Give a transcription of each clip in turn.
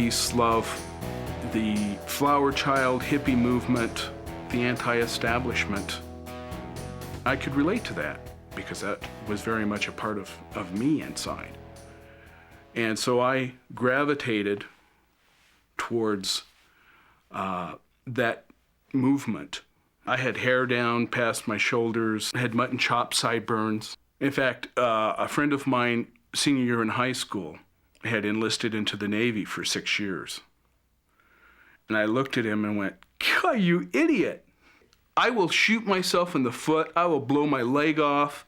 peace, love, the flower child hippie movement, the anti-establishment. I could relate to that because that was very much a part of me inside. And so I gravitated towards that movement. I had hair down past my shoulders, had mutton chop sideburns. In fact, a friend of mine, senior year in high school, had enlisted into the Navy for 6 years. And I looked at him and went, God, you idiot. I will shoot myself in the foot. I will blow my leg off.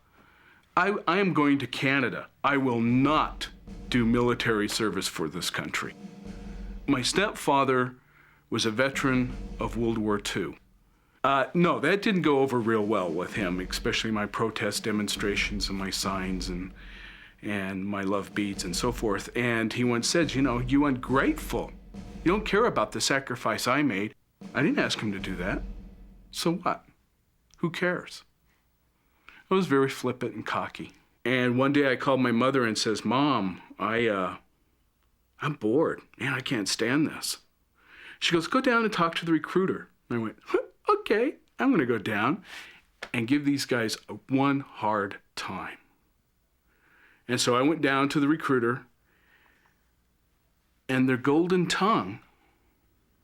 I am going to Canada. I will not do military service for this country. My stepfather was a veteran of World War II. No, that didn't go over real well with him, especially my protest demonstrations and my signs and my love beads and so forth. And he once said, you ungrateful. You don't care about the sacrifice I made. I didn't ask him to do that. So what? Who cares? I was very flippant and cocky. And one day I called my mother and says, Mom, I'm bored. Man, I can't stand this. She goes, go down and talk to the recruiter. And I went, okay, I'm going to go down and give these guys one hard time. And so I went down to the recruiter, and their golden tongue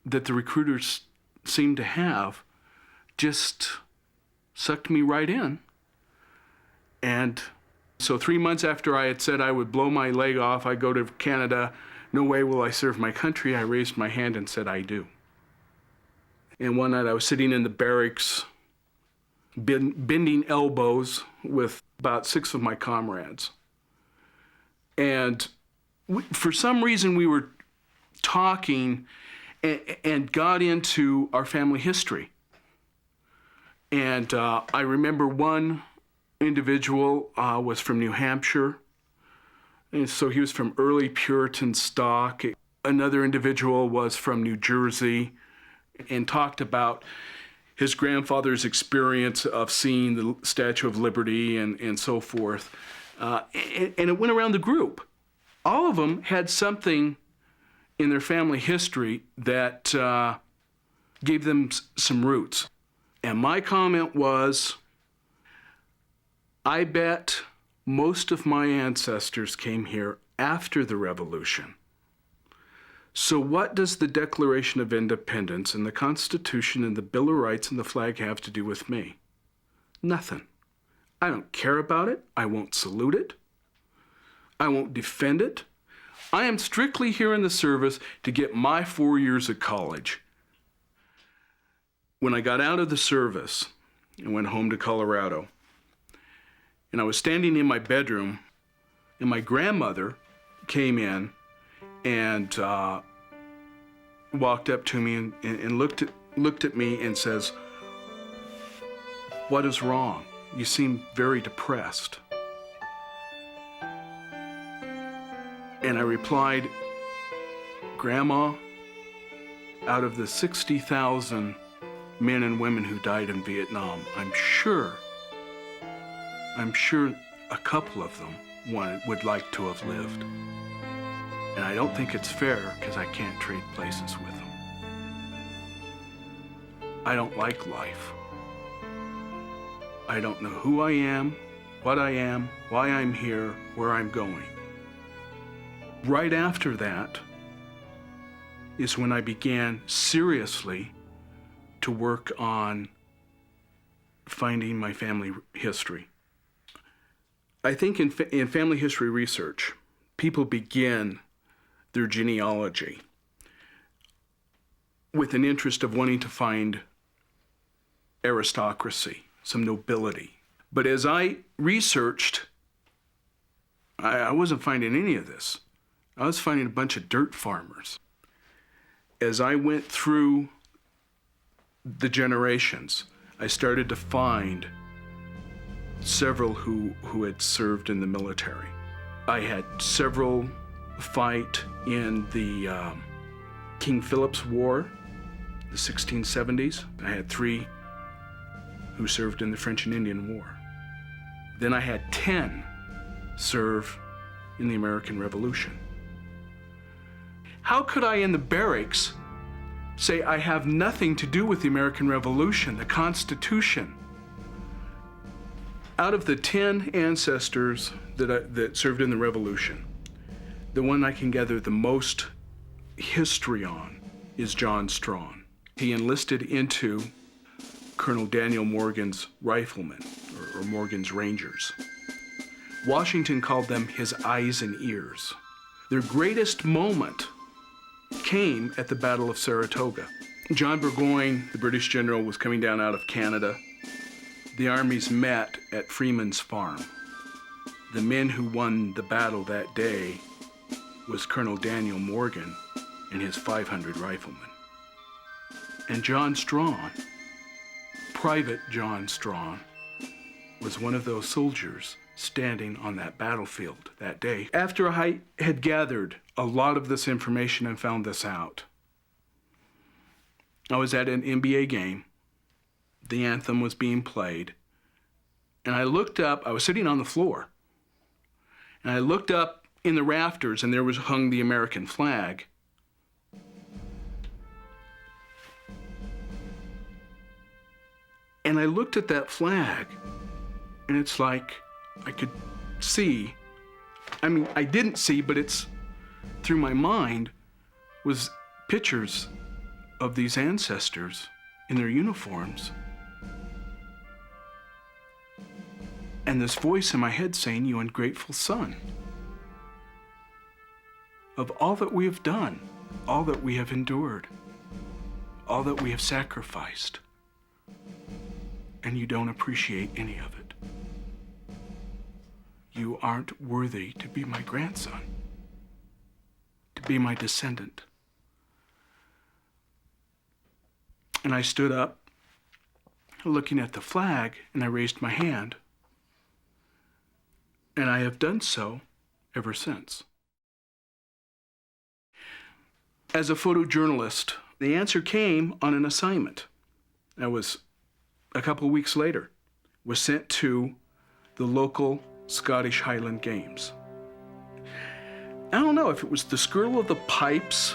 that the recruiters seemed to have just sucked me right in. And so 3 months after I had said I would blow my leg off, I go to Canada, no way will I serve my country, I raised my hand and said, I do. And one night I was sitting in the barracks, bending elbows with about 6 of my comrades. And for some reason we were talking and got into our family history. And I remember one individual was from New Hampshire, and so he was from early Puritan stock. Another individual was from New Jersey and talked about his grandfather's experience of seeing the Statue of Liberty and so forth. And it went around the group. All of them had something in their family history that gave them some roots. And my comment was, I bet most of my ancestors came here after the Revolution. So what does the Declaration of Independence and the Constitution and the Bill of Rights and the flag have to do with me? Nothing. I don't care about it. I won't salute it. I won't defend it. I am strictly here in the service to get my 4 years of college. When I got out of the service and went home to Colorado, and I was standing in my bedroom, and my grandmother came in and walked up to me and looked at me and says, "What is wrong? You seem very depressed." And I replied, "Grandma, out of the 60,000 men and women who died in Vietnam, I'm sure a couple of them would like to have lived. And I don't think it's fair because I can't trade places with them. I don't like life. I don't know who I am, what I am, why I'm here, where I'm going." Right after that is when I began seriously to work on finding my family history. I think in family history research, people begin their genealogy with an interest of wanting to find aristocracy, some nobility. But as I researched, I wasn't finding any of this. I was finding a bunch of dirt farmers. As I went through the generations, I started to find several who had served in the military. I had several fight in the King Philip's War, the 1670s. I had 3 who served in the French and Indian War. Then I had 10 serve in the American Revolution. How could I in the barracks say I have nothing to do with the American Revolution, the Constitution? Out of the 10 ancestors that served in the Revolution, the one I can gather the most history on is John Strawn. He enlisted into Colonel Daniel Morgan's riflemen, or Morgan's Rangers. Washington called them his eyes and ears. Their greatest moment came at the Battle of Saratoga. John Burgoyne, the British general, was coming down out of Canada. The armies met at Freeman's Farm. The men who won the battle that day was Colonel Daniel Morgan and his 500 riflemen. And John Strawn, Private John Strawn, was one of those soldiers standing on that battlefield that day. After I had gathered a lot of this information and found this out, I was at an NBA game. The anthem was being played. And I looked up, I was sitting on the floor, and I looked up in the rafters, and there was hung the American flag. And I looked at that flag, and it's like I could see, I mean, I didn't see, but it's through my mind, was pictures of these ancestors in their uniforms. And this voice in my head saying, "You ungrateful son. Of all that we have done, all that we have endured, all that we have sacrificed, and you don't appreciate any of it. You aren't worthy to be my grandson, to be my descendant." And I stood up, looking at the flag, and I raised my hand. And I have done so ever since. As a photojournalist, the answer came on an assignment. I was, a couple of weeks later, was sent to the local Scottish Highland Games. I don't know if it was the skirl of the pipes,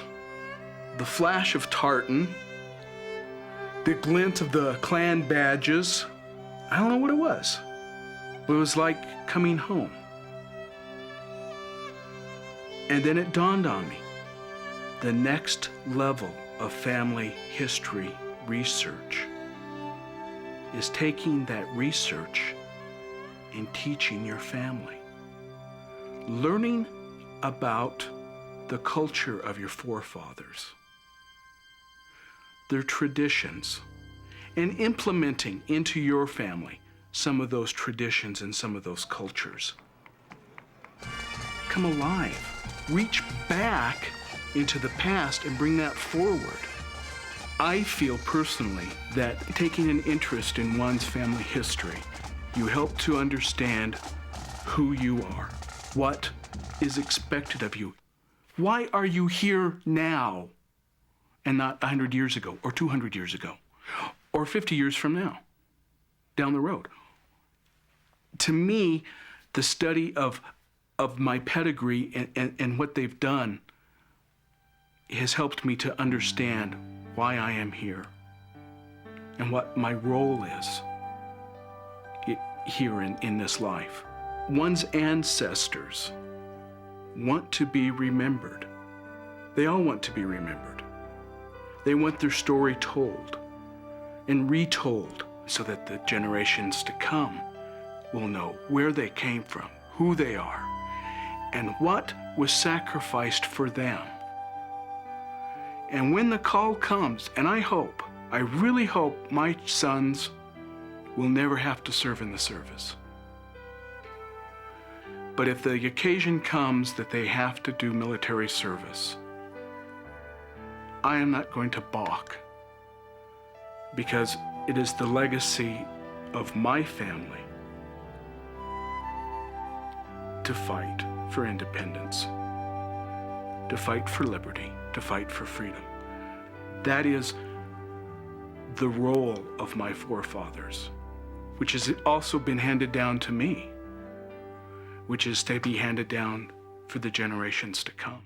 the flash of tartan, the glint of the clan badges. I don't know what it was. But it was like coming home. And then it dawned on me, the next level of family history research is taking that research and teaching your family. Learning about the culture of your forefathers, their traditions, and implementing into your family some of those traditions and some of those cultures. Come alive. Reach back into the past and bring that forward. I feel personally that taking an interest in one's family history, you help to understand who you are, what is expected of you. Why are you here now and not 100 years ago or 200 years ago or 50 years from now, down the road? To me, the study of my pedigree and what they've done has helped me to understand why I am here and what my role is here in this life. One's ancestors want to be remembered. They all want to be remembered. They want their story told and retold so that the generations to come will know where they came from, who they are, and what was sacrificed for them. And when the call comes, and I really hope my sons will never have to serve in the service. But if the occasion comes that they have to do military service, I am not going to balk, because it is the legacy of my family to fight for independence, to fight for liberty, to fight for freedom. That is the role of my forefathers, which has also been handed down to me, which is to be handed down for the generations to come.